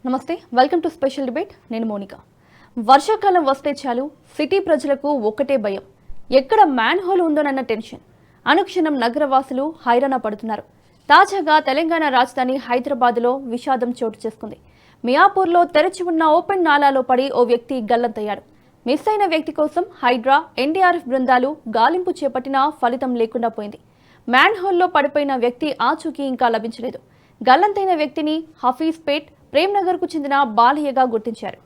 నమస్తే, welcome to special debate. నేను Monica. వర్షాకాలం వస్తే చాలు సిటీ ప్రజలకు ఒక్కటే భయం, ఎక్కడ మ్యాన్ హోల్ ఉందోనన్న టెన్షన్. అనుక్షణం నగరవాసులు హైరాణ పడుతున్నారు. తాజాగా తెలంగాణ రాజధాని హైదరాబాద్లో విషాదం చోటు చేసుకుంది. మియాపూర్లో తెరిచి ఉన్న ఓపెన్ నాలాలో పడి ఓ వ్యక్తి గల్లంతయ్యాడు. మిస్ అయిన వ్యక్తి కోసం హైడ్రా, ఎన్డీఆర్ఎఫ్ బృందాలు గాలింపు చేపట్టినా ఫలితం లేకుండా పోయింది. మ్యాన్ హోల్లో పడిపోయిన వ్యక్తి ఆచూకీ ఇంకా లభించలేదు. గల్లంతైన వ్యక్తిని హఫీజ్పేట్, ప్రేమ్నగర్కు చెందిన బాలయ్యగా గుర్తించారు.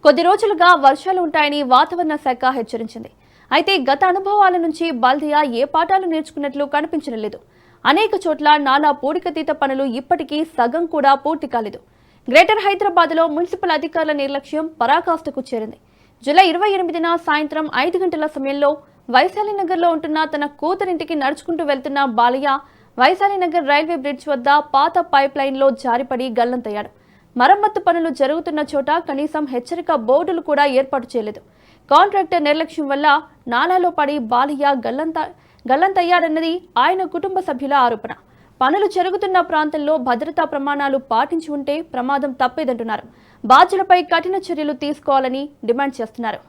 కొద్ది రోజులుగా వర్షాలు ఉంటాయని వాతావరణ శాఖ హెచ్చరించింది. అయితే గత అనుభవాల నుంచి బాలయ్య ఏ పాఠాలు నేర్చుకున్నట్లు కనిపించడం లేదు. అనేక చోట్ల నాలా పూడికతీత పనులు ఇప్పటికీ సగం కూడా పూర్తి కాలేదు. గ్రేటర్ హైదరాబాద్లో మున్సిపల్ అధికారుల నిర్లక్ష్యం పరాకాష్ఠకు చేరింది. జూలై 28న సాయంత్రం 5 గంటల సమయంలో వైశాలినగర్లో ఉంటున్న తన కూతురింటికి నడుచుకుంటూ వెళ్తున్న బాలయ్య వైశాలినగర్ రైల్వే బ్రిడ్జ్ వద్ద పాత పైప్ లైన్లో జారిపడి గల్లంతయ్యాడు. మరమ్మత్తు పనులు జరుగుతున్న చోట కనీసం హెచ్చరిక బోర్డులు కూడా ఏర్పాటు చేయలేదు. కాంట్రాక్టర్ నిర్లక్ష్యం వల్ల నాలాలో పడి బాలయ్య గల్లంతయ్యాడన్నది ఆయన కుటుంబ సభ్యుల ఆరోపణ. పనులు జరుగుతున్న ప్రాంతంలో భద్రతా ప్రమాణాలు పాటించి ఉంటే ప్రమాదం తప్పేదంటున్నారు. బాధ్యులపై కఠిన చర్యలు తీసుకోవాలని డిమాండ్ చేస్తున్నారు.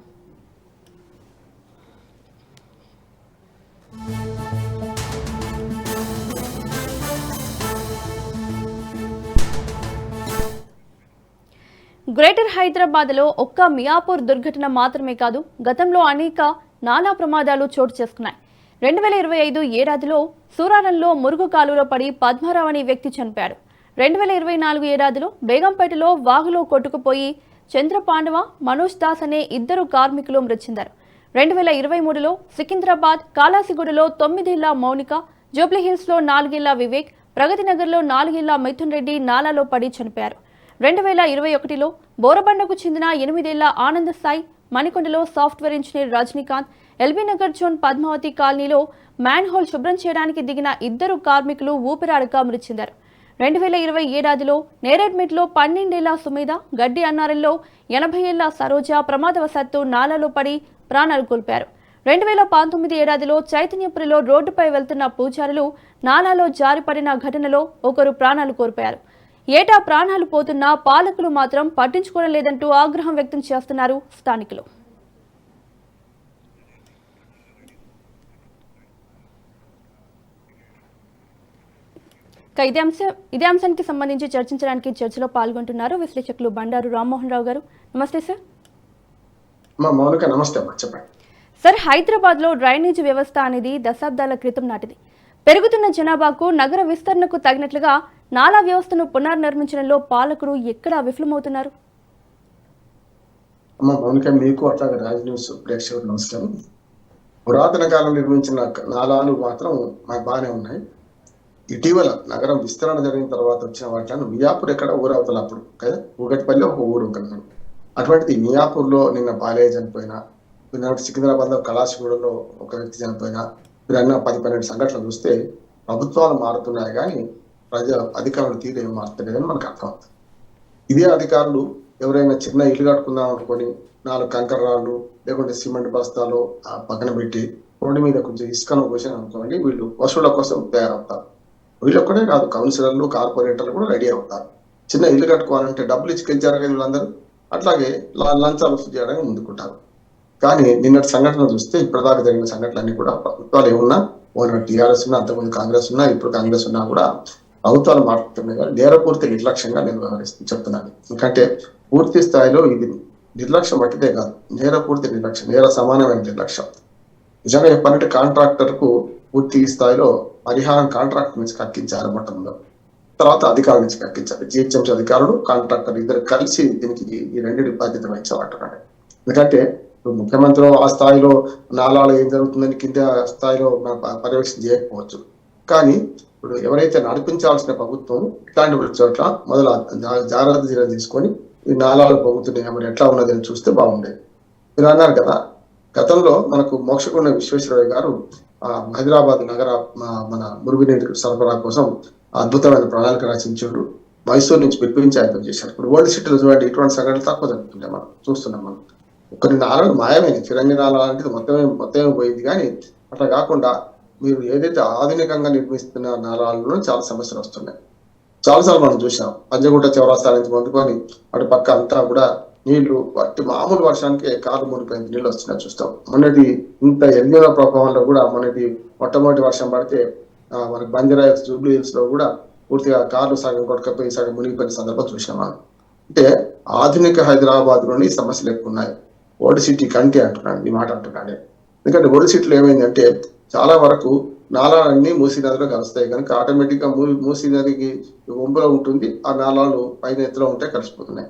గ్రేటర్ హైదరాబాద్లో ఒక్క మియాపూర్ దుర్ఘటన మాత్రమే కాదు, గతంలో అనేక నాలా ప్రమాదాలు చోటు చేసుకున్నాయి. 2025 ఏడాదిలో సూరారంలో మురుగు కాలువలో పడి పద్మారావు అనే వ్యక్తి చనిపోయాడు. 2024 ఏడాదిలో బేగంపేటలో వాగులో కొట్టుకుపోయి చంద్రపాండవ, మనోజ్ దాస్ అనే 2 కార్మికులు మృతి చెందారు. 2023లో సికింద్రాబాద్ కాలాసిగూడలో 9 ఏళ్ల మౌనిక, జూబ్లీహిల్స్లో 4 ఏళ్ల వివేక్, ప్రగతినగర్లో 4 ఏళ్ల మిథున్ రెడ్డి నాలాలో పడి చనిపోయారు. 2021లో బోరబండకు చెందిన 8 ఏళ్ల ఆనంద సాయి, మణికొండలో software engineer Rajinikanth, LB Nagar zone Padmavati కాలనీలో మ్యాన్ హోల్ శుభ్రం చేయడానికి దిగిన 2 కార్మికులు ఊపిరాడక మృతి చెందారు. 2020 ఏడాదిలో నేరేడ్మెట్లో 12 ఏళ్ల సుమేధ, గడ్డి అన్నారంలో 80 ఏళ్ల సరోజ ప్రమాదవశాత్తు నాలాలో పడి ప్రాణాలు కోల్పోయారు. 2019 ఏడాదిలో చైతన్యపురిలో రోడ్డుపై వెళ్తున్న పూజారులు నాలాలో జారిపడిన ఘటనలో ఒకరు ప్రాణాలు కోల్పోయారు. ఏటా ప్రాణాలు పోతున్నా పాలకులు మాత్రం పట్టించుకోవడం లేదంటూ ఆగ్రహం వ్యక్తం చేస్తున్నారు స్థానికులు. ఇదే అంశానికి సంబంధించి చర్చించడానికి చర్చలో పాల్గొంటున్నారు విశ్లేషకులు బండారు రామ్మోహన్ రావు గారు. నమస్తే సార్. నమస్తే చెప్పండి సార్. హైదరాబాద్ లో డ్రైనేజ్ వ్యవస్థ అనేది దశాబ్దాల క్రితం నాటిది. పెరుగుతున్న జనాభాకు, నగర విస్తరణకు తగినట్లుగా నాలా వ్యవస్థను పునర్నిర్మించడంలో పాలకులు ఎక్కడ విఫలమవుతున్నారు? మీకు అట్లాగే రాజ్ న్యూస్ ప్రేక్షకులు నమస్కారం. పురాతన కాలం నిర్మించిన నాలాలు మాత్రం మాకు బాగానే ఉన్నాయి. ఇటీవల నగరం విస్తరణ జరిగిన తర్వాత వచ్చిన వాటిని మియాపూర్ ఎక్కడ ఊరవుతల అప్పుడు కదా, ఊగటిపల్లి ఒక ఊరు కన్నాడు. అటువంటిది మియాపూర్లో నిన్న బాలయ్య చనిపోయినా, సికింద్రాబాద్లో కళాశగూడలో ఒక వ్యక్తి చనిపోయినా, మీరు అన్న 10-12 సంఘటనలు చూస్తే ప్రభుత్వాలు మారుతున్నాయి కానీ అధికారులు తీరు ఏం మారుతలేదని మనకు అర్థమవుతుంది. ఇదే అధికారులు ఎవరైనా చిన్న ఇల్లు కట్టుకుందాం అనుకొని 4 కంకర రాళ్ళు లేకుంటే సిమెంట్ బస్తాలు పక్కన పెట్టి రోడ్డు మీద కొంచెం ఇసుకను పోసాను అనుకోండి, వీళ్ళు వసూళ్ల కోసం తయారవుతారు. వీళ్ళొక్కడే కాదు, కౌన్సిలర్లు, కార్పొరేటర్లు కూడా రెడీ అవుతారు. చిన్న ఇల్లు కట్టుకోవాలంటే డబ్బులు ఇచ్చుకెళ్ళారు కదా వీళ్ళందరూ, అట్లాగే లంచాలు వసూలు చేయడానికి ముందుకుంటారు. కానీ నిన్నటి సంఘటన చూస్తే ఇప్పటిదాకా జరిగిన సంఘటనలన్నీ కూడా ప్రభుత్వాలు ఏమున్నా, ఓనా టీఆర్ఎస్ ఉన్నా, అంతకుముందు కాంగ్రెస్ ఉన్నా, ఇప్పుడు కాంగ్రెస్ ఉన్నా కూడా ప్రభుత్వాలు మాట్లాడుతున్నాయి కానీ నేరపూర్తి నిర్లక్ష్యంగా నేను చెప్తున్నాను. ఎందుకంటే పూర్తి స్థాయిలో ఇది నిర్లక్ష్యం మట్టిదే కాదు, నేరపూర్తి నిర్లక్ష్యం, నేర సమానమైన నిర్లక్ష్యం. నిజంగా చెప్పాలంటే కాంట్రాక్టర్ కు పూర్తి స్థాయిలో పరిహారం కాంట్రాక్టర్ నుంచి కక్కించారు మొట్టంలో, తర్వాత అధికారుల నుంచి కక్కించారు. జిహెచ్ఎంసీ అధికారులు, కాంట్రాక్టర్ ఇద్దరు కలిసి దీనికి ఈ రెండింటి బాధ్యత వహించబట్టున్నాడు. ఎందుకంటే ముఖ్యమంత్రి ఆ స్థాయిలో నాలాలో ఏం జరుగుతుందని కింద స్థాయిలో పర్యవేక్షణ చేయకపోవచ్చు, కానీ ఇప్పుడు ఎవరైతే నడిపించాల్సిన ప్రభుత్వం ఇట్లాంటి చోట్ల మొదలు జాగ్రత్త చర్యలు తీసుకొని ఈ నాలాలు పొగుతున్నాయి మరి ఎట్లా ఉన్నది అని చూస్తే బాగుండేది. మీరు అన్నారు కదా, గతంలో మనకు మోక్షగుండ విశ్వేశ్వరయ్య గారు హైదరాబాద్ నగర మన మురుగునీటి సరఫరా కోసం అద్భుతమైన ప్రణాళిక రచించారు. మైసూరు నుంచి పిలిపించి ఆయన చేశారు. ఇప్పుడు వరల్డ్ సిటీలో చూడండి, ఇటువంటి సంఘటనలు తక్కువ జరుగుతుంటాయి, మనం చూస్తున్నాం. మనం కొన్ని నాళాలు మాయమైనవి, ఫిరంగి నాళాలు లాంటిది మొత్తమే పోయింది. కానీ అట్లా కాకుండా మీరు ఏదైతే ఆధునికంగా నిర్మిస్తున్న నాలాలలో చాలా సమస్యలు వస్తున్నాయి. చాలాసార్లు మనం చూసాం. పంజగుట్ట చౌరస్తా నుంచి మొదలుకొని అటు పక్క అంతా కూడా నీళ్లు వాటి మామూలు వర్షానికి కార్లు మునిపోయిన నీళ్ళు వస్తున్నాయి చూస్తాం. మొన్నటి ఇంత ఎల్నినో ప్రభావంలో కూడా మొన్నటి మొట్టమొదటి వర్షం పడితే మనకి బంజారాహిల్స్ జూబ్లీ హిల్స్ లో కూడా పూర్తిగా కార్లు సగం కొట్టుకపోయి సగం మునిగిపోయిన సందర్భం చూసాం మనం. అంటే ఆధునిక హైదరాబాద్ లోని సమస్యలు ఎక్కువ ఉన్నాయి. ఓల్డ్ సిటీ కంటే అంటున్నాను ఈ మాట అంటున్నాను. ఎందుకంటే ఓల్డ్ సిటీలో ఏమైందంటే చాలా వరకు నాళాలన్నీ మూసీ నదిలో కలుస్తాయి కనుక ఆటోమేటిక్ గా మూసీ నదికి వంపులో ఉంటుంది, ఆ నాళాలు పైన ఎత్తులో ఉంటే కలిసిపోతున్నాయి.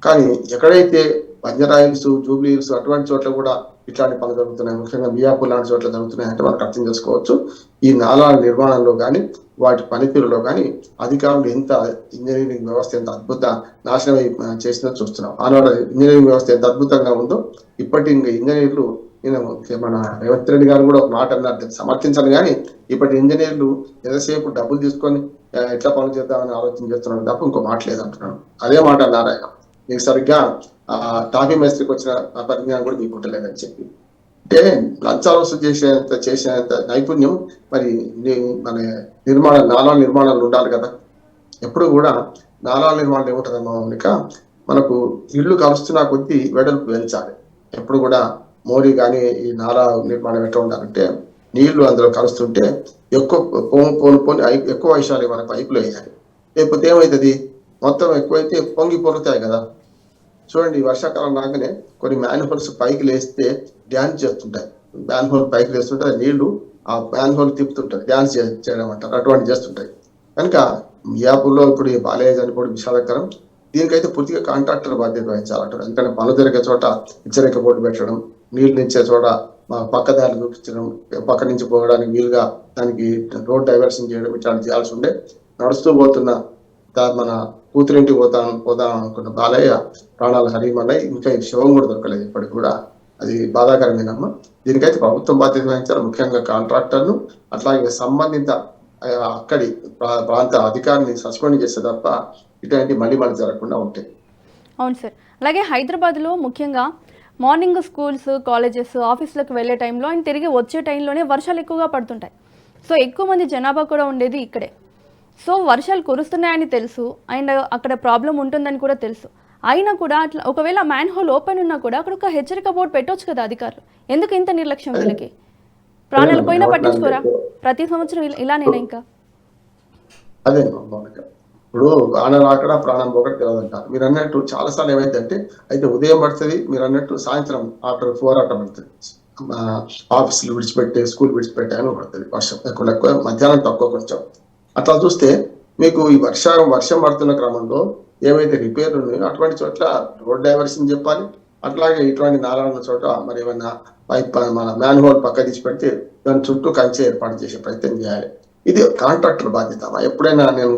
కానీ ఎక్కడైతే బంజారాహిల్స్ జూబ్లీ హిల్స్ అటువంటి చోట్ల కూడా ఇట్లాంటి పనులు జరుగుతున్నాయి, ముఖ్యంగా మియాపూర్ లాంటి చోట్ల జరుగుతున్నాయి అంటే మనకు అర్థం చేసుకోవచ్చు ఈ నాళాల నిర్మాణంలో కానీ వాటి పనితీరులో కానీ అధికారులు ఎంత ఇంజనీరింగ్ వ్యవస్థ ఎంత అద్భుత నాశనం చేసిందో చూస్తున్నాం. ఆనాడు ఇంజనీరింగ్ వ్యవస్థ ఎంత అద్భుతంగా ఉందో ఇప్పటి ఇంజనీర్లు నేను మన రేవంత్ రెడ్డి గారు కూడా ఒక మాట అన్నారు, సమర్థించాలి కానీ ఇప్పటి ఇంజనీర్లు ఎంతసేపు డబ్బులు తీసుకొని ఎట్లా పనులు చేద్దామని ఆలోచన చేస్తున్నాను తప్ప ఇంకో మాట లేదంటున్నాను. అదే మాట అన్నారు ఆయన, మీకు సరిగ్గా టాపీ మేస్త్రికి వచ్చిన పరిజ్ఞానం కూడా మీకు ఉండలేదని చెప్పి. అంటే లంచాలు వసూలు చేసేంత నైపుణ్యం మరి మన నాళాల నిర్మాణాలు ఉండాలి కదా. ఎప్పుడు కూడా నాళాల నిర్మాణం ఏముంటుందమ్మా మౌనిక, మనకు ఇల్లు కలుస్తున్న కొద్దీ వెడల్పు పెంచాలి. ఎప్పుడు కూడా మోరీ కానీ ఈ నాలా నిర్మాణం ఎట్లా ఉండాలంటే నీళ్లు అందులో కలుస్తుంటే ఎక్కువ పోని ఎక్కువ వైశాలి మన పైపులు వేయాలి. లేకపోతే ఏమవుతుంది, మొత్తం ఎక్కువైతే పొంగి పొరుతాయి కదా. చూడండి వర్షాకాలం రాగానే కొన్ని మ్యాన్ హోల్స్ పైకి లేస్తే డ్యాన్స్ చేస్తుంటాయి. మ్యాన్ హోల్ పైకి లేస్తుంటే నీళ్లు ఆ మ్యాన్ హోల్ తిప్పుతుంటాయి, డ్యాన్స్ చేయడం అంటారు, అటువంటి చేస్తుంటాయి. కనుక మియాపూర్లో ఇప్పుడు ఈ బాలయ్య చనిపోవడం విషాదకరం. దీనికైతే పూర్తిగా కాంట్రాక్టర్ బాధ్యత వహించాలంటారు. ఎందుకంటే పనులు జరిగే చోట హెచ్చరిక బోర్డు పెట్టడం, నీళ్లు నిచ్చే చోట పక్క దారి చూపించడం, పక్క నుంచి పోవడానికి వీలుగా దానికి రోడ్ డైవర్షన్ చేయడం, ఇట్లాంటి చేయాల్సి ఉండే. నడుస్తూ పోతున్న మన కూతురింటికి పోదాం అనుకున్న బాలయ్య ప్రాణాలు హరిమన్నాయి. ఇంకా ఈ శవం కూడా దొరకలేదు ఇప్పటికి కూడా. అది బాధాకరమేనమ్మా. దీనికైతే ప్రభుత్వం బాధ్యత వహించాలి, ముఖ్యంగా కాంట్రాక్టర్ను, అట్లాగే సంబంధిత అక్కడి ప్రాంత అధికారిని సస్పెండ్ చేస్తే తప్ప ఇటువంటి మళ్ళీ జరగకుండా ఉంటాయి. అవును సార్. అలాగే హైదరాబాద్లో ముఖ్యంగా మార్నింగ్ స్కూల్స్, కాలేజెస్, ఆఫీసులకు వెళ్ళే టైంలో అండ్ తిరిగి వచ్చే టైంలోనే వర్షాలు ఎక్కువగా పడుతుంటాయి. సో ఎక్కువ మంది జనాభా కూడా ఉండేది ఇక్కడే. సో వర్షాలు కురుస్తున్నాయని తెలుసు అండ్ అక్కడ ప్రాబ్లం ఉంటుందని కూడా తెలుసు. అయినా కూడా అట్లా ఒకవేళ మ్యాన్ హోల్ ఓపెన్ ఉన్నా కూడా అక్కడ ఒక హెచ్చరిక బోర్డు పెట్టవచ్చు కదా అధికారులు. ఎందుకు ఇంత నిర్లక్ష్యం వీళ్ళకి? ప్రాణాలు పోయినా పట్టించుకోరా? ప్రతి సంవత్సరం ఇలానేనా ఇంకా? అదే ఇప్పుడు ప్రాణం రాకడా ప్రాణం పోకడ తెలియదంటారు. మీరు అన్నట్టు చాలా సార్లు ఏమైందంటే అయితే ఉదయం పడుతుంది, మీరు అన్నట్టు సాయంత్రం ఆఫ్టర్ 4 పడుతుంది. ఆఫీసులు విడిచిపెట్టే స్కూల్ విడిచిపెట్టే అని పడుతుంది వర్షం. ఎక్కువ మధ్యాహ్నం తక్కువ కొంచెం. అట్లా చూస్తే మీకు ఈ వర్షం పడుతున్న క్రమంలో ఏవైతే రిపేర్లు ఉన్నాయో అటువంటి చోట్ల రోడ్ డైవర్షన్ చెప్పాలి. అట్లాగే ఇటువంటి నారాయణ చోట మరి ఏమైనా పైప్ మన మ్యాన్ హోల్ పక్క తీసి పెడితే దాని చుట్టూ కంచె ఏర్పాటు చేసే ప్రయత్నం చేయాలి. ఇది కాంట్రాక్టర్ బాధ్యత. ఎప్పుడైనా నేను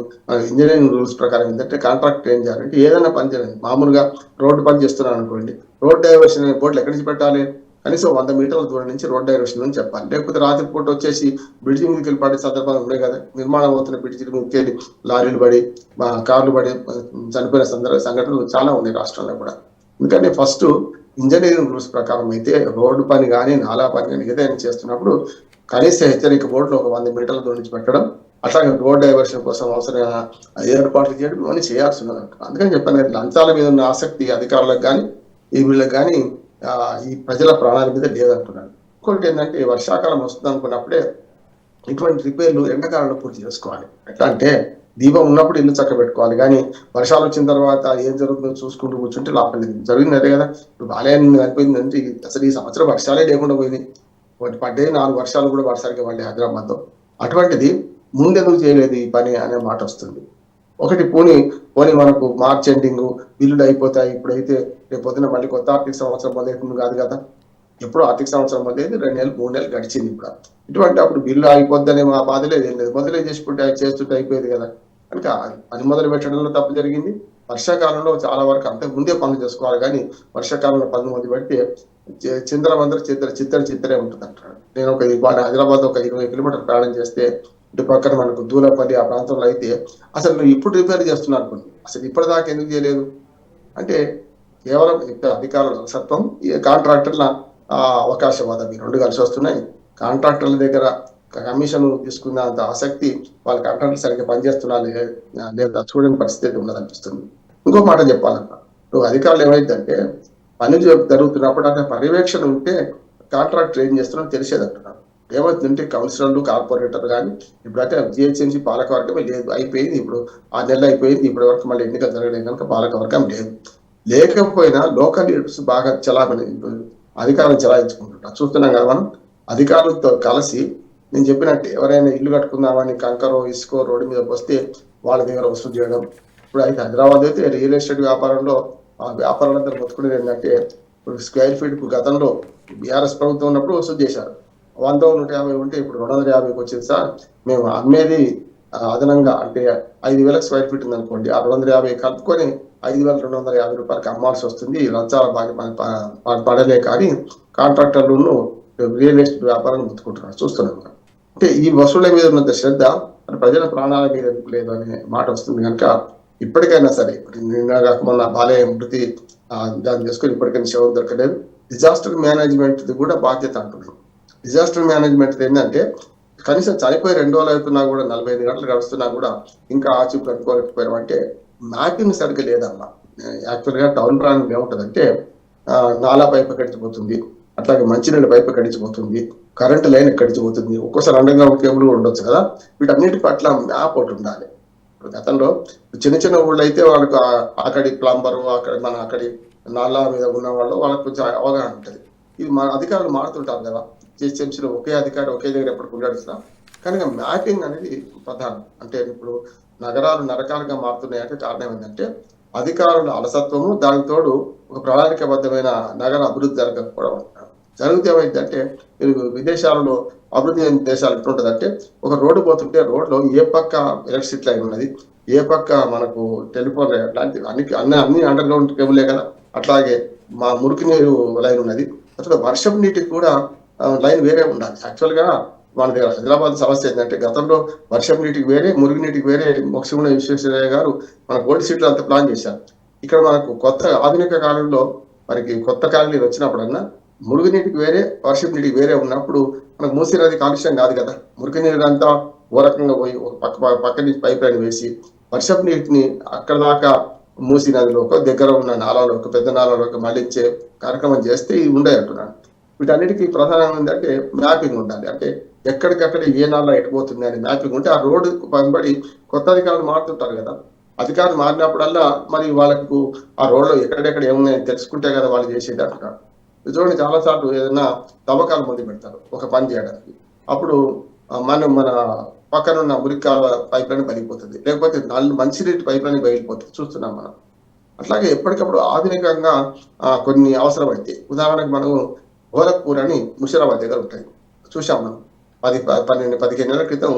ఇంజనీరింగ్ రూల్స్ ప్రకారం ఏంటంటే కాంట్రాక్టర్ ఏం చేయాలంటే ఏదైనా పని చేయాలి. మామూలుగా రోడ్డు పని చేస్తున్నాను అనుకోండి, రోడ్ డైవర్షన్ బోర్డులు ఎక్కడి నుంచి పెట్టాలి? కనీసం 100 మీటర్ల దూరం నుంచి రోడ్ డైవర్షన్ అని చెప్పాలి. లేకపోతే రాత్రిపూట వచ్చేసి బ్రిడ్జింగ్ మీదకి వెళ్ళి పడే సందర్భాలు ఉన్నాయి కదా. నిర్మాణం అవుతున్న బ్రిడ్జిల మీదకి వెళ్ళి లారీలు పడి కార్లు పడి చనిపోయిన సంఘటనలు చాలా ఉన్నాయి రాష్ట్రంలో కూడా. ఎందుకంటే ఫస్ట్ ఇంజనీరింగ్ రూల్స్ ప్రకారం అయితే రోడ్డు పని కానీ నాలా పని కానీ ఏదైనా చేస్తున్నప్పుడు కనీస హెచ్చరిక బోర్డులు ఒక 100 మీటర్ల దూరం నుంచి పెట్టడం, అట్లాగే రోడ్ డైవర్షన్ కోసం అవసరమైన ఏర్పాట్లు చేయడం ఇవన్నీ చేయాల్సి ఉన్నది. అందుకని చెప్పాను లంచాల మీద ఉన్న ఆసక్తి అధికారులకు కానీ ఈ వీళ్ళకి కానీ ఈ ప్రజల ప్రాణాల మీద లేదంటున్నాను. ఇంకొకటి ఏంటంటే వర్షాకాలం వస్తుంది అనుకున్నప్పుడే ఇటువంటి రిపేర్లు ఎండాకాలంలో పూర్తి చేసుకోవాలి. ఎట్లా అంటే దీపం ఉన్నప్పుడు ఇల్లు చక్క పెట్టుకోవాలి, కానీ వర్షాలు వచ్చిన తర్వాత ఏం జరుగుతుందో చూసుకుంటూ కూర్చుంటే లాభం లేదు. జరిగింది అదే కదా. ఇప్పుడు బాలయ్య అనిపోయిందంటే అసలు ఈ సంవత్సరం వర్షాలే లేకుండా పోయింది. పడ్డే 4 వర్షాలు కూడా వర్షాలకి పడ్డాయి హైదరాబాద్లో. అటువంటిది ముందెందుకు చేయలేదు ఈ పని అనే మాట వస్తుంది. ఒకటి పోనీ మనకు మార్చ్ ఎండింగ్ బిల్లులు అయిపోతాయి. ఇప్పుడైతే రేపు పొద్దున మళ్ళీ కొత్త ఆర్థిక సంవత్సరం మొదలవుతుంది కాదు కదా. ఎప్పుడు ఆర్థిక సంవత్సరం మొదలైతే 2 నెలలు 3 నెలలు గడిచింది. ఇప్పుడు ఇటువంటి అప్పుడు బిల్లు అయిపోద్దనే మా బాధ లేదు, ఏం లేదు. మొదలే చేస్తుంటే అయిపోయేది కదా. కనుక పని మొదలు పెట్టడంలో తప్పు జరిగింది. వర్షాకాలంలో చాలా వరకు అంతకు ముందే పనులు చేసుకోవాలి, కానీ వర్షాకాలంలో పనులు మొదలు పెడితే చిందరమందరూ చిత్తరే ఉంటుంది అంటారు. నేను హైదరాబాద్ ఒక 20 కిలోమీటర్లు ప్రయాణం చేస్తే ఇటు పక్కన మనకు దూలపల్లి ఆ ప్రాంతంలో అయితే అసలు నువ్వు ఇప్పుడు రిపేర్ చేస్తున్నారు అనుకోండి, అసలు ఇప్పటిదాకా ఎందుకు చేయలేదు అంటే కేవలం అధికారుల అలసత్వం, ఈ కాంట్రాక్టర్ల అవకాశవాదం ఈ 2 కలిసి వస్తున్నాయి. కాంట్రాక్టర్ల దగ్గర కమిషన్ తీసుకున్న అంత ఆసక్తి వాళ్ళ కాంట్రాక్ట్ సరిగ్గా పనిచేస్తున్నా లేదా చూడని పరిస్థితి ఉన్నదనిపిస్తుంది. ఇంకో మాట చెప్పాలన్నా, నువ్వు అధికారులు ఏమైందంటే పని జరుగుతున్నప్పుడు అక్కడ పర్యవేక్షణ ఉంటే కాంట్రాక్టర్ ఏం చేస్తున్నా తెలిసేది అంటున్నాను. ఏమవుతుందంటే కౌన్సిలర్లు, కార్పొరేటర్ కానీ ఇప్పుడైతే జిహెచ్ఎంసీ పాలకవర్గమే లేదు, అయిపోయింది. ఇప్పుడు 6 నెలలు అయిపోయింది, ఇప్పటి వరకు మళ్ళీ ఎన్నికలు జరగలేదు కనుక పాలకవర్గం లేదు. లేకపోయినా లోకల్ లీడర్స్ బాగా అధికారం చలాయించుకుంటుంటారు. చూస్తున్నాం కదా మనం. అధికారులతో కలిసి నేను చెప్పినట్టు ఎవరైనా ఇల్లు కట్టుకుందామని కంకరో ఇసుకో రోడ్డు మీద వస్తే వాళ్ళ దగ్గర వసూలు చేయడం. ఇప్పుడు అయితే హైదరాబాద్ అయితే రియల్ ఎస్టేట్ వ్యాపారంలో ఆ వ్యాపారాలందరూ మొత్తుకునేది ఏంటంటే, ఇప్పుడు స్క్వేర్ ఫీట్ గతంలో బీఆర్ఎస్ ప్రభుత్వం ఉన్నప్పుడు వసూలు చేశారు. 100-150 ఉంటే ఇప్పుడు 250కి వచ్చింది సార్. మేము అమ్మేది అదనంగా అంటే 5,000 స్క్వేర్ ఫీట్ ఉంది అనుకోండి, ఆ 250 కలుపుకొని 5,250 రూపాయలకి అమ్మాల్సి వస్తుంది. లంచాల బాగా పడలే కానీ కాంట్రాక్టర్లను రియల్ ఎస్టేట్ వ్యాపారాన్ని ముట్టుకుంటున్నారు. చూస్తున్నాం. అంటే ఈ వసూళ్ల మీద ఉన్నంత శ్రద్ధ ప్రజల ప్రాణాల మీద ఎందుకు లేదు అనే మాట వస్తుంది కనుక ఇప్పటికైనా సరే, నిన్న మొన్న బాలయ్య మృతి దాన్ని చేసుకొని ఇప్పటికైనా శవం దొరకలేదు. డిజాస్టర్ మేనేజ్మెంట్ కూడా బాధ్యత అంటున్నాం. డిజాస్టర్ మేనేజ్మెంట్ ఏంటంటే కనీసం చనిపోయి 2 రోజులు అవుతున్నా కూడా 45 గంటలు గడుస్తున్నా కూడా ఇంకా ఆచి కనుక్కోలేకపోయాం. అంటే మ్యాపింగ్ సరిగ్గా లేదమ్మా. యాక్చువల్గా టౌన్ ప్లానింగ్ ఏముంటుందంటే నాలా పైపు కడిచిపోతుంది, అట్లాగే మంచినీళ్ళ పైపు కడిచిపోతుంది, కరెంటు లైన్ కడిచిపోతుంది, ఒక్కోసారి అండర్ గ్రౌండ్ కేబుల్ కూడా ఉండొచ్చు కదా. వీటన్నిటి పట్ల మ్యాప్ ఒకటి ఉండాలి. ఇప్పుడు గతంలో చిన్న చిన్న ఊళ్ళు అయితే వాళ్ళకు అక్కడి ప్లంబరు, అక్కడి నాలా మీద ఉన్న వాళ్ళు వాళ్ళకి కొంచెం అవగాహన ఉంటుంది. ఇది మన అధికారులు మారుతుంటారు కదా. జిహెచ్ఎంసీలో ఒకే అధికారి ఒకే దగ్గర ఎప్పటికి ఉండడుతున్నా కనుక మ్యాపింగ్ అనేది ప్రధానం. అంటే ఇప్పుడు నగరాలు నరకాలుగా మారుతున్నాయంటే కారణం ఏంటంటే అధికారుల అలసత్వము, దానికి తోడు ఒక ప్రణాళికబద్ధమైన నగర అభివృద్ధి జరగకపోవడం అంటారు. జరిగితే ఏమైందంటే విదేశాలలో అభివృద్ధి చెందిన దేశాలు ఎట్లుంటుందంటే ఒక రోడ్డు పోతుంటే రోడ్లో ఏ పక్క ఎలక్ట్రిసిటీ లైన్ ఉన్నది, ఏ పక్క మనకు టెలిఫోన్ లాంటి అన్ని అండర్ గ్రౌండ్ కేబులే కదా. అట్లాగే మా మురికి నీరు లైన్ ఉన్నది. అసలు వర్షం నీటికి కూడా లైన్ వేరే ఉండాలి. యాక్చువల్గా మన దగ్గర హైదరాబాద్ సమస్య ఏంటంటే గతంలో వర్షం నీటికి వేరే, మురుగు నీటికి వేరే మొక్షగుణ విశ్వేశ్వరయ్య గారు మన గోల్డ్ సీట్లు అంతా ప్లాన్ చేశారు. ఇక్కడ మనకు కొత్త ఆధునిక కాలంలో మనకి కొత్త కాలనీలు వచ్చినప్పుడన్నా మురుగు నీటికి వేరే, వర్షం నీటికి వేరే ఉన్నప్పుడు మనకు మూసీ నది కాలుష్యం కాదు కదా. మురికి నీరు అంతా ఓ రకంగా పోయి పక్క నుంచి పైప్ లైన్ వేసి వర్షపు నీటిని అక్కడ దాకా మూసీ నదిలోకి దగ్గర ఉన్న నాలాలోకి, పెద్ద నాలాలోకి మళ్ళించే కార్యక్రమం చేస్తే ఇది ఉండే అంటున్నాను. వీటన్నిటికీ ప్రధానంగా ఏంటంటే మ్యాపింగ్ ఉండాలి. అంటే ఎక్కడికక్కడ ఏ నాలా ఎటుపోతుంది అని మ్యాపింగ్ ఉంటే ఆ రోడ్డు పనిబడి కొత్త అధికారులు మారుతుంటారు కదా. అధికారులు మారినప్పుడల్లా మరి వాళ్ళకు ఆ రోడ్లో ఎక్కడెక్కడ ఏమున్నాయని తెలుసుకుంటే కదా వాళ్ళు చేసేది అంటున్నారు. చూడండి, చాలాసార్లు ఏదైనా తవ్వకాలు మొదలు పెడతారు ఒక పని చేయడానికి. అప్పుడు మన పక్కనున్న మురికాల పైప్ లైన్ పగిలిపోతుంది, లేకపోతే మంచినీటి పైప్ లైన్ పగిలిపోతుంది. చూస్తున్నాం మనం. అట్లాగే ఎప్పటికప్పుడు ఆధునికంగా కొన్ని అవసరమైతే, ఉదాహరణకు మనం గోరఖ్పూర్ అని ముషిరాబాద్ దగ్గర ఉంటాయి, చూసాం మనం. 15 నెలల క్రితం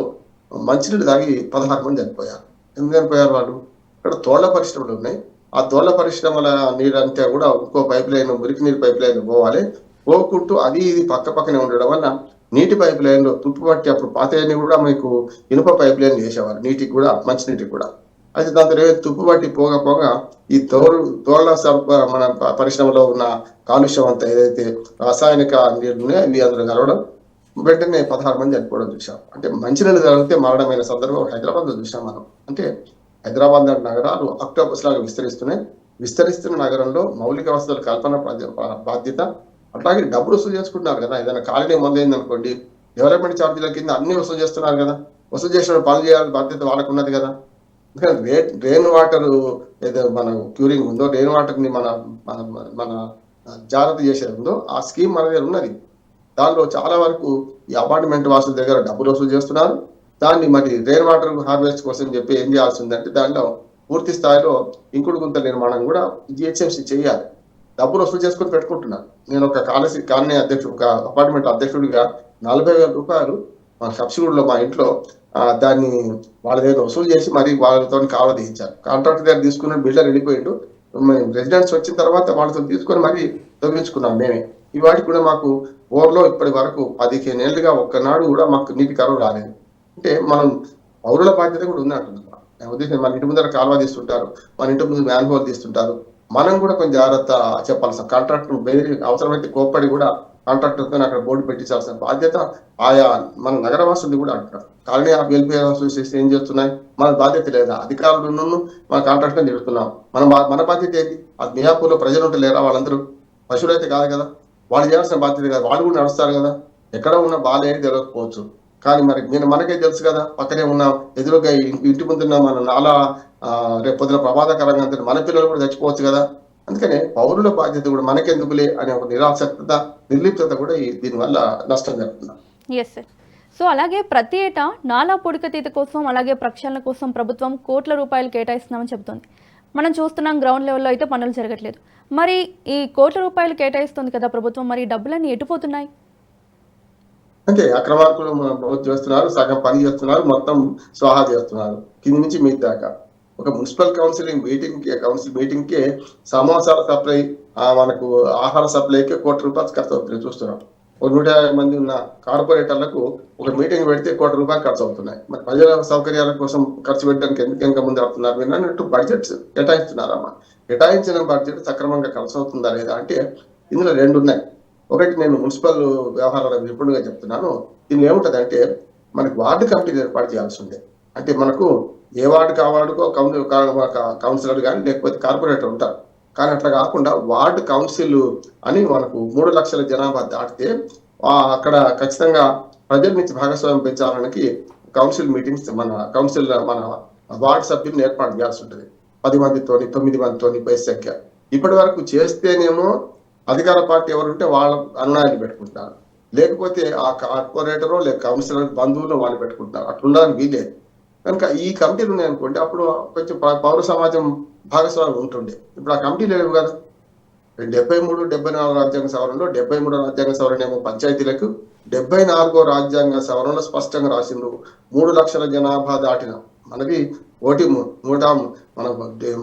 మంచినీళ్ళు తాగి 16 మంది చనిపోయారు. ఎందుకు చనిపోయారు వాళ్ళు? ఇక్కడ తోళ్ల పరిశ్రమలు ఉన్నాయి. ఆ తోళ్ల పరిశ్రమల నీరంతా కూడా ఇంకో పైప్ లైన్, మురికి నీరు పైప్ లైన్ పోవాలి. పోకుంటూ అది ఇది పక్కనే ఉండడం వల్ల నీటి పైప్ లైన్లో తుప్పు పట్టి, అప్పుడు పాతయన్ని కూడా మీకు ఇనుప పైప్ లైన్ చేసేవారు నీటికి కూడా, మంచినీటికి కూడా. అయితే దాంతో తుప్పు పట్టి పోగా ఈ తోళ్ల మన పరిశ్రమలో ఉన్న కాలుష్యం అంతా ఏదైతే రాసాయనిక నీళ్ళు ఉన్నాయో అవి అందులో కలవడం, వెంటనే 16 మంది చనిపోవడం చూసాం. అంటే మంచినీళ్ళు జరిగితే మరణమైన సందర్భం హైదరాబాద్లో చూసాం మనం. అంటే హైదరాబాద్ నగరాలు అక్టోపస్ లాగా విస్తరిస్తున్న నగరంలో మౌలిక వసతుల కల్పన బాధ్యత. అట్లాగే డబ్బులు వసూలు చేసుకుంటున్నారు కదా. ఏదైనా కాలనీ మొదలైంది అనుకోండి, డెవలప్మెంట్ ఛార్జీల కింద అన్ని వసూలు చేస్తున్నారు కదా. వసూలు చేసిన పనులు చేయాలని బాధ్యత వాళ్ళకు ఉన్నది కదా. రెయిన్ వాటర్ ఏదో మన క్యూరింగ్ ఉందో, రెయిన్ వాటర్ ని మన జాగ్రత్త చేసేది ఉందో ఆ స్కీమ్ మన దగ్గర ఉన్నది. దానిలో చాలా వరకు ఈ అపార్ట్మెంట్ వాసుల దగ్గర డబ్బులు వసూలు చేస్తున్నారు. దాన్ని మరి రెయిన్ వాటర్ హార్వెస్ట్ కోసం చెప్పి ఏం చేయాల్సి ఉందంటే దానిలో పూర్తి స్థాయిలో ఇంకుడు గుంతల నిర్మాణం కూడా జిహెచ్ఎంసీ చేయాలి. డబ్బులు వసూలు చేసుకుని పెట్టుకుంటున్నారు. నేను ఒక కాలనీ ఒక అపార్ట్మెంట్ అధ్యక్షుడిగా 40,000 రూపాయలు మా సబ్సిడీలో మా ఇంట్లో దాన్ని వాళ్ళ దగ్గర వసూలు చేసి మరి వాళ్ళతో కాలువ తీయించారు. కాంట్రాక్టర్ దగ్గర తీసుకున్న బిల్డర్ వెళ్ళిపోయిండు. రెసిడెంట్స్ వచ్చిన తర్వాత వాళ్ళతో తీసుకొని మరి తొలగించుకున్నాం మేమే. ఈ వాటికి కూడా మాకు ఓవర్లో ఇప్పటి వరకు 15 ఏళ్ళుగా ఒక్కనాడు కూడా మాకు నీటి కరువు రాలేదు. అంటే మనం పౌరుల బాధ్యత కూడా ఉంది అంటున్నాం. ఉద్దేశం మన ఇంటి ముందర కాలువ తీస్తుంటారు, మన ఇంటి ముందు మ్యాన్ హోల్ తీస్తుంటారు. మనం కూడా కొంచెం జాగ్రత్త చెప్పాల్సిన కాంట్రాక్టర్ బెదిరి అవసరమైతే కోప్పడి కూడా కాంట్రాక్టర్తో అక్కడ బోర్డు పెట్టించాల్సిన బాధ్యత ఆయా మన నగరవాసులు కూడా అంటారు. కాలనీ ఆఫ్ వెల్ఫేర్ అసోసియేషన్ ఏం చేస్తున్నాయి? మన బాధ్యత లేదా? అధికారులను మన కాంట్రాక్టర్ తిడుతున్నాం. మన బాధ్యత ఏంటి? అది మియాపూర్లో ప్రజలు ఉంటే లేరా? వాళ్ళందరూ పశువులు అయితే కాదు కదా, వాళ్ళు చేయాల్సిన బాధ్యత కదా, వాళ్ళు కూడా నడుస్తారు కదా. ఎక్కడ ఉన్న బాధ ఏంటి తెలియకపోవచ్చు, కానీ మరి మనకే తెలుసు కదా, పక్కనే ఉన్న ఎదురుగా ఇంటి ముందున్న మన నాలా రేపు పొద్దున ప్రమాదకరంగా ఉంటుంది, మన పిల్లలు కూడా చచ్చిపోవచ్చు కదా. అందుకనే పౌరుల బాధ్యత కూడా మనకెందుకులే అనే ఒక నిరాసక్తత, నిర్లిప్తత కూడా దీనివల్ల నష్టం జరుగుతుంది. Yes sir. సో అలాగే ప్రతి ఏటా నాలా పూడికతీత కోసం అలాగే ప్రక్షాళన కోసం ప్రభుత్వం కోట్ల రూపాయలు కేటాయిస్తున్నామని చెబుతోంది. మనం చూస్తున్నాం గ్రౌండ్ లెవెల్లో అయితే పనులు జరగట్లేదు. మరి ఈ కోట్ల రూపాయలు కేటాయిస్తుంది కదా ప్రభుత్వం, మరి డబ్బులన్నీ ఎటుపోతున్నాయి? అంటే అక్రమార్కులు ప్రభుత్వం చేస్తున్నారు, సగం పని చేస్తున్నారు, మొత్తం స్వాహా చేస్తున్నారు కింది నుంచి మీద దాకా. ఒక మున్సిపల్ కౌన్సిల్ మీటింగ్ కే సమోసాల సప్లై, మనకు ఆహార సప్లైకి ₹1,00,00,000 ఖర్చు అవుతుంది. చూస్తున్నాం. ఒక 150 మంది ఉన్న కార్పొరేటర్లకు ఒక మీటింగ్ పెడితే ₹1,00,00,000 ఖర్చు అవుతున్నాయి. మరి ప్రజల సౌకర్యాల కోసం ఖర్చు పెట్టడానికి ఎందుకు ముందు అవుతున్నారు? విన్నట్టు బడ్జెట్స్ కేటాయిస్తున్నారమ్మా. కేటాయించిన బడ్జెట్ సక్రమంగా ఖర్చు అవుతుందా లేదా అంటే ఇందులో 2 ఉన్నాయి. ఒకటి, నేను మున్సిపల్ వ్యవహారాల నిపుణుడిగా చెప్తున్నాను. దీనిలో ఏముంటది అంటే మనకి వార్డు కమిటీలు ఏర్పాటు చేయాల్సి ఉండే. అంటే మనకు ఏ వార్డుకు ఆ వార్డుకో కౌన్సిలర్ కానీ లేకపోతే కార్పొరేటర్ ఉంటారు. కానీ అట్లా కాకుండా వార్డు కౌన్సిల్ అని మనకు 3 లక్షల జనాభా దాటితే అక్కడ ఖచ్చితంగా ప్రజల నుంచి భాగస్వామ్యం పెంచాలనికి కౌన్సిల్ మీటింగ్స్ మన వార్డు సభ్యులను ఏర్పాటు చేయాల్సి ఉంటుంది. 10 మందితోని 9 మందితోని బేస్ సంఖ్య. ఇప్పటి వరకు చేస్తేనేమో అధికార పార్టీ ఎవరుంటే వాళ్ళ అనునాయాలు పెట్టుకుంటున్నారు, లేకపోతే ఆ కార్పొరేటరో లేక కౌన్సిలర్ బంధువులు వాళ్ళు పెట్టుకుంటున్నారు. అట్లుండాలని వీలేదు. కనుక ఈ కమిటీలు ఉన్నాయనుకోండి, అప్పుడు కొంచెం పౌర సమాజం భాగస్వామ్యం ఉంటుండే. ఇప్పుడు ఆ కమిటీలు లేవు కదా. 73, 74 రాజ్యాంగ సవరణలో 73వ రాజ్యాంగ సవరణ ఏమో పంచాయతీలకు, 74వ రాజ్యాంగ సవరణలో స్పష్టంగా రాసిండ్రు 3 లక్షల జనాభా దాటిన మనకి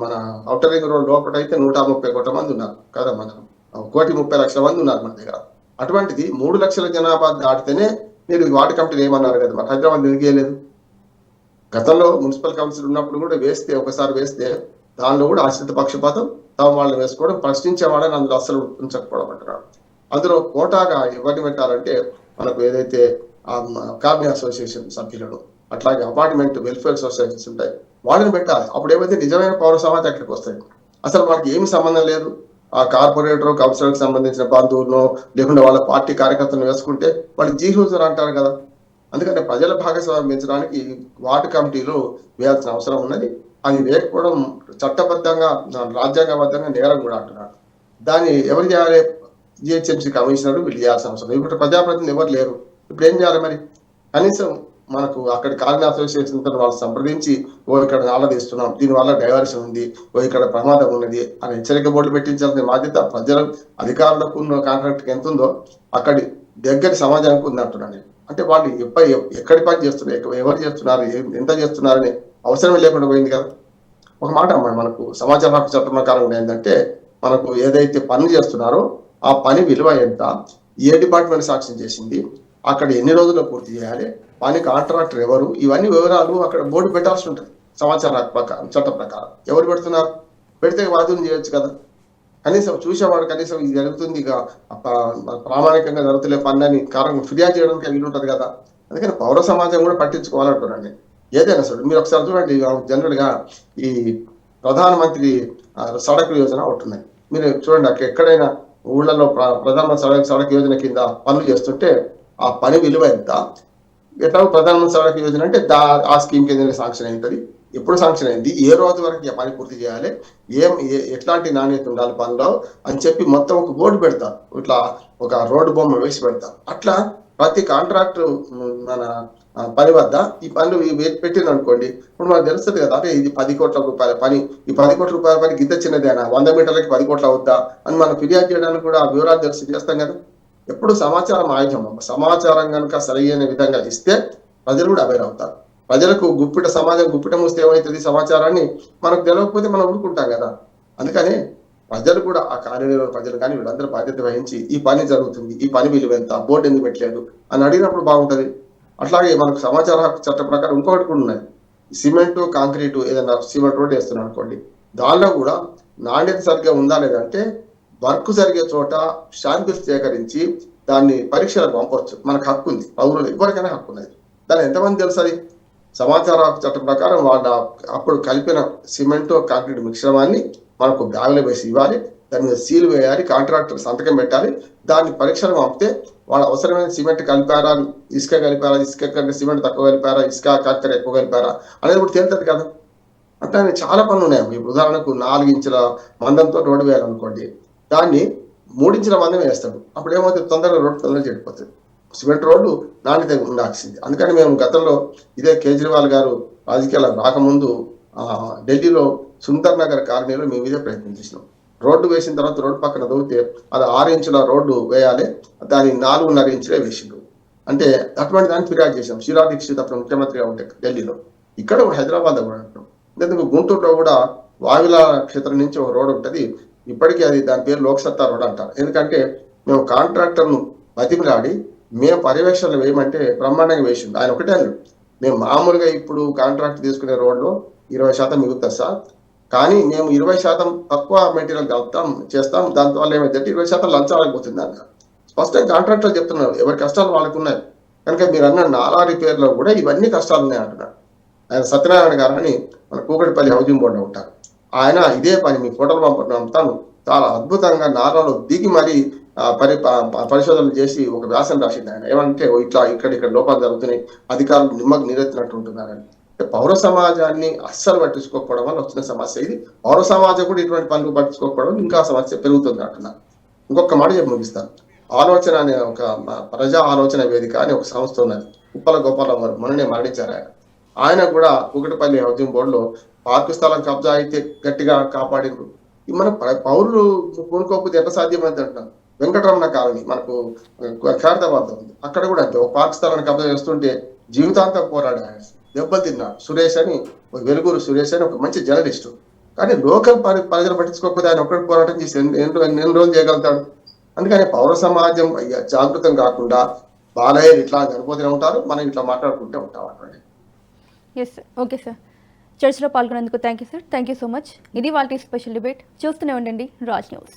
మన ఔటర్ రింగ్ రోడ్ లోపల అయితే 130 కోట్ల మంది ఉన్నారు కదా, మన 1,30,00,000 మంది ఉన్నారు మన దగ్గర. అటువంటిది 3 లక్షల జనాభా దాటితేనే మీరు వార్డు కమిటీలు ఏమన్నారు కదా, మరి హైదరాబాద్ నిలిగేయలేదు. గతంలో మున్సిపల్ కౌన్సిల్ ఉన్నప్పుడు కూడా ఒకసారి వేస్తే దానిలో కూడా ఆశ్రిత పక్షపాతం, తాము వాళ్ళని వేసుకోవడం, ప్రశ్నించేవాడని అందులో అసలు ఉంచకపోవడం అంటున్నాడు. అందులో కోటాగా ఎవరిని పెట్టాలంటే మనకు ఏదైతే కాలనీ అసోసియేషన్ సభ్యులను, అట్లాగే అపార్ట్మెంట్ వెల్ఫేర్ సొసైటీస్ ఉంటాయి, వాళ్ళని పెట్టాలి. అప్పుడు ఏమైతే నిజమైన పౌర సమాజం అక్కడికి వస్తాయి. అసలు వాళ్ళకి ఏమి సంబంధం లేదు. ఆ కార్పొరేటర్ కౌన్సిలర్కి సంబంధించిన బంధువులను లేకుండా వాళ్ళ పార్టీ కార్యకర్తలను వేసుకుంటే వాళ్ళు జీహూజర్ అంటారు కదా. అందుకని ప్రజల భాగస్వామ్యం పెంచడానికి వార్డు కమిటీలు వేయాల్సిన అవసరం ఉన్నది. అది వేయకపోవడం చట్టబద్ధంగా రాజ్యాంగబద్ధంగా నేరం కూడా అంటున్నారు. దాన్ని ఎవరు చేయాలి? జిహెచ్ఎంసీ కమిషనర్ వీళ్ళు చేయాల్సిన అవసరం. ఇప్పుడు ప్రజాప్రతినిధులు ఎవరు లేరు. ఇప్పుడు ఏం చేయాలి మరి? కనీసం మనకు అక్కడ కాలనీ అసోసియేషన్ వాళ్ళు సంప్రదించి ఇక్కడ నాలా తీస్తున్నాం, దీనివల్ల డైవర్షన్ ఉంది, ఇక్కడ ప్రమాదం ఉన్నది అని హెచ్చరిక బోర్డులు పెట్టించాల్సిన బాధ్యత ప్రజల అధికారులకు కాంట్రాక్ట్కి ఎంత ఉందో అక్కడి దగ్గర సమాజానికి ఉంది అంటున్నాను. అంటే వాళ్ళు ఎక్కడి పని చేస్తున్నారు, ఎవరు చేస్తున్నారు, ఎంత చేస్తున్నారని అవసరమే లేకుండా పోయింది కదా. ఒక మాట అమ్మా, మనకు సమాచార హక్కు చట్టం ప్రకారం ఏంటంటే మనకు ఏదైతే పని చేస్తున్నారో ఆ పని విలువ ఎంత, ఏ డిపార్ట్మెంట్ సాక్ష్యం చేసింది, అక్కడ ఎన్ని రోజుల్లో పూర్తి చేయాలి, పని కాంట్రాక్టర్ ఎవరు, ఇవన్నీ వివరాలు అక్కడ బోర్డు పెట్టాల్సి ఉంటుంది. సమాచార హక్కు ప్రకారం చట్టం ప్రకారం ఎవరు పెడుతున్నారు? పెడితే వాదన చేయొచ్చు కదా. కనీసం చూసేవాడు కనీసం ఇది జరుగుతుంది, ఇక ప్రామాణికంగా జరుగుతులే పని అని కారణం ఫిర్యాదు చేయడానికి వీలు ఉంటుంది కదా. అందుకని పౌర సమాజం కూడా పట్టించుకోవాలంటున్నాను. ఏదైనా సరే మీరు ఒకసారి చూడండి, జనరల్ గా ఈ ప్రధానమంత్రి సడక్ యోజన ఉంటున్నాయి. మీరు చూడండి, అక్కడ ఎక్కడైనా ఊళ్ళలో ప్రధానమంత్రి సడక్ యోజన కింద పనులు చేస్తుంటే ఆ పని విలువ ఎంత, ఎట్లా ప్రధానమంత్రి సడక్ యోజన అంటే ఆ స్కీమ్ కింద శాంక్షన్ అయింది, ఎప్పుడు శాంక్షన్ అయింది, ఏ రోజు వరకు పని పూర్తి చేయాలి, ఎట్లాంటి నాణ్యత ఉండాలి పనిలో అని చెప్పి మొత్తం ఒక బోర్డు పెడతారు. ఇట్లా ఒక రోడ్డు బొమ్మ వేసి పెడతారు. అట్లా ప్రతి కాంట్రాక్టర్ మన పని వద్ద ఈ పనులు పెట్టిన అనుకోండి, ఇప్పుడు మనకు తెలుస్తుంది కదా, అంటే ఇది 10 కోట్ల రూపాయల పని, ఈ 10 కోట్ల రూపాయల పని గిద్ద చిన్నదేనా, 100 మీటర్లకి 10 కోట్ల అవుద్దా అని మనం ఫిర్యాదు చేయడానికి కూడా వివరాలు తెలిసి చేస్తాం కదా. ఎప్పుడు సమాచారం ఆయుధం. సమాచారం కనుక సరైన విధంగా ఇస్తే ప్రజలు కూడా అవేర్ అవుతారు. ప్రజలకు సమాజం గుప్పిట మూస్తే ఏమవుతుంది, సమాచారాన్ని మనకు తెలియకపోతే మనం ఊరుకుంటాం కదా. అందుకని ప్రజలు కూడా ఆ కార్యాలయంలో ప్రజలు కానీ వీళ్ళందరూ బాధ్యత వహించి ఈ పని జరుగుతుంది, ఈ పని విలువ ఎంత, బోర్డు ఎందుకు పెట్టలేదు అని అడిగినప్పుడు బాగుంటది. అట్లాగే మనకు సమాచార హక్కు చట్ట ప్రకారం ఇంకొకటి కూడా ఉన్నది. సిమెంటు కాంక్రీటు ఏదైనా సిమెంట్ రోడ్ వేస్తున్నాం అనుకోండి, దానిలో కూడా నాణ్యత సరిగ్గా ఉందా లేదంటే వర్క్ జరిగే చోట శాంపిల్స్ సేకరించి దాన్ని పరీక్షలకు పంపవచ్చు. మనకు హక్కు ఉంది, పౌరులు ఎవరికైనా హక్కు ఉన్నది. దాని ఎంతమంది తెలుసు? అది సమాచార హక్కు చట్టం ప్రకారం వాళ్ళ అప్పుడు కలిపిన సిమెంట్ కాంక్రీట్ మిశ్రమాన్ని మనకు బ్యాగులో వేసి ఇవ్వాలి, దాని మీద సీల్ వేయాలి, కాంట్రాక్టర్ సంతకం పెట్టాలి. దాన్ని పరీక్షలు పంపితే వాళ్ళు అవసరమైన సిమెంట్ కలిపారా, ఇసుక కలిపారా, ఇసుక కంటే సిమెంట్ తక్కువ కలిపారా, ఇసుక కక్కర ఎక్కువ కలిపారా అనేది కూడా తేలుతుంది కదా. అంటే చాలా పనులు ఉన్నాయి. ఇప్పుడు ఉదాహరణకు 4 ఇంచుల మందంతో రోడ్డు వేయాలనుకోండి, దాన్ని 3 ఇంచుల మందం వేస్తాడు. అప్పుడు ఏమవుతుంది? తొందరగా రోడ్డు తొందరగా చెడిపోతుంది. సిమెంట్ రోడ్డు నాణ్యత ఉండాల్సింది. అందుకని మేము గతంలో ఇదే కేజ్రీవాల్ గారు రాజకీయాలకు రాకముందు ఢిల్లీలో సుందర్ నగర్ కాలనీలో మేము ఇదే ప్రయత్నం చేసినాం. రోడ్డు వేసిన తర్వాత రోడ్డు పక్కన దొరికితే అది 6 ఇంచుల రోడ్డు వేయాలి, దాన్ని 4.5 ఇంచులే వేసిండు. అంటే అటువంటి దాన్ని ఫిర్యాదు చేసాం. శీలా దీక్షిత్ అప్పుడు ముఖ్యమంత్రిగా ఉంటే ఢిల్లీలో. ఇక్కడ హైదరాబాద్ కూడా అంటాం. ఎందుకు గుంటూరులో కూడా వావిల క్షేత్రం నుంచి ఒక రోడ్ ఉంటుంది. ఇప్పటికీ అది దాని పేరు లోక్సత్తా రోడ్ అంటారు. ఎందుకంటే మేము కాంట్రాక్టర్ను బతిమిలాడి మేము పర్యవేక్షణలు వేయమంటే బ్రహ్మాండంగా వేసిండు. ఆయన ఒకటే అన్నాడు, మేము మామూలుగా ఇప్పుడు కాంట్రాక్ట్ తీసుకునే రోడ్లో 20% మిగులుతుంది సార్, కానీ మేము 20% తక్కువ మెటీరియల్ కలుపుతాం చేస్తాం, దానివల్ల ఏమైందంటే 20% లంచాలకు పోతుంది అన్నారు. స్పష్టంగా కాంట్రాక్టర్ చెప్తున్నారు, ఎవరి కష్టాలు వాళ్ళకు ఉన్నాయి. కనుక మీరు అన్న నాలా రిపేర్లో కూడా ఇవన్నీ కష్టాలు ఉన్నాయి అంటున్నారు. ఆయన సత్యనారాయణ గారు అని మన కూకటిపల్లి హౌసింగ్ బోర్డులో ఉంటారు. ఆయన ఇదే పని మీ ఫోటోలు పంపుతాను చాలా అద్భుతంగా నారాలో దిగి మరి పరిశోధనలు చేసి ఒక వ్యాసం రాసింది. ఆయన ఏమంటే ఇట్లా ఇక్కడ లోపాలు జరుగుతున్నాయి, అధికారులు నిమ్మకు నీరెత్తినట్టు ఉంటున్నారని. పౌర సమాజాన్ని అస్సలు పట్టించుకోకపోవడం వల్ల వచ్చిన సమస్య ఇది. పౌర సమాజం కూడా ఇటువంటి పనులు పట్టించుకోకపోవడం ఇంకా సమస్య పెరుగుతుంది అంటున్నారు. ఇంకొక మాట చెప్పి ముగిస్తాను. ఆలోచన అనే ఒక ప్రజా ఆలోచన వేదిక అని ఒక సంస్థ ఉన్నది. ఉప్పల గోపాల మొన్ననే మరణించారు ఆయన. ఆయన కూడా కూకటిపల్లి హౌసింగ్ బోర్డులో పార్కు స్థలం కబ్జా అయితే గట్టిగా కాపాడిండ్రు. మన పౌరులు కొనుక్కోకపోతే ఎట్లా సాధ్యమైంది అంటున్నాను. వెంకటరమణ కాలనీ మనకు ఖైరతాబాద్ ఉంది. అక్కడ కూడా అంతే, ఒక పార్క్ స్థలాన్ని కబ్జా చేస్తుంటే జీవితాంతం పోరాడు ఆయన, దెబ్బలు తిన్నాడు. సురేష్ అని, వెలుగురు సురేష్ అని ఒక మంచి జర్నలిస్టు. కానీ లోకల్ ప్రజలు పట్టించుకోకపోతే ఆయన ఒక్కటి పోరాటం చేసి ఎన్ని రోజులు చేయగలుగుతాడు? అందుకని పౌర సమాజం జాగృతం కాకుండా బాలయ్య ఇట్లా చనిపోతూనే ఉంటారు, మనం ఇట్లా మాట్లాడుకుంటూ ఉంటాం అన్నమాట. Yes sir, okay sir. చర్చలో పాల్గొనేందుకు thank you sir, thank you so much. ఇది వాళ్ళ స్పెషల్ డిబేట్. చూస్తూనే ఉండండి రాజ్ న్యూస్.